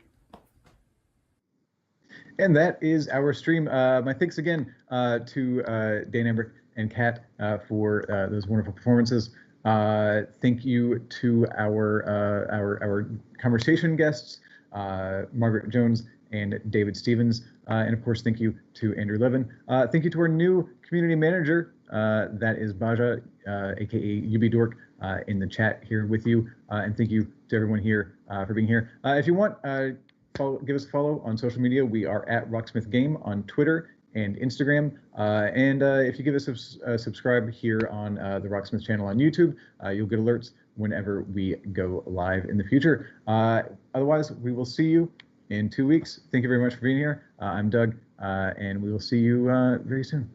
And that is our stream. My thanks again to Dan Amrich and Kat for those wonderful performances. Thank you to our conversation guests, Margaret Jones and David Stevens, and of course, thank you to Andrew Levin. Thank you to our new community manager, that is Baja, aka UB Dork, in the chat here with you, and thank you to everyone here for being here. If you want, give us a follow on social media. We are at Rocksmith Game on Twitter and Instagram. And if you give us a subscribe here on the Rocksmith channel on YouTube, you'll get alerts whenever we go live in the future. Otherwise, we will see you in 2 weeks. Thank you very much for being here. I'm Doug, and we will see you very soon.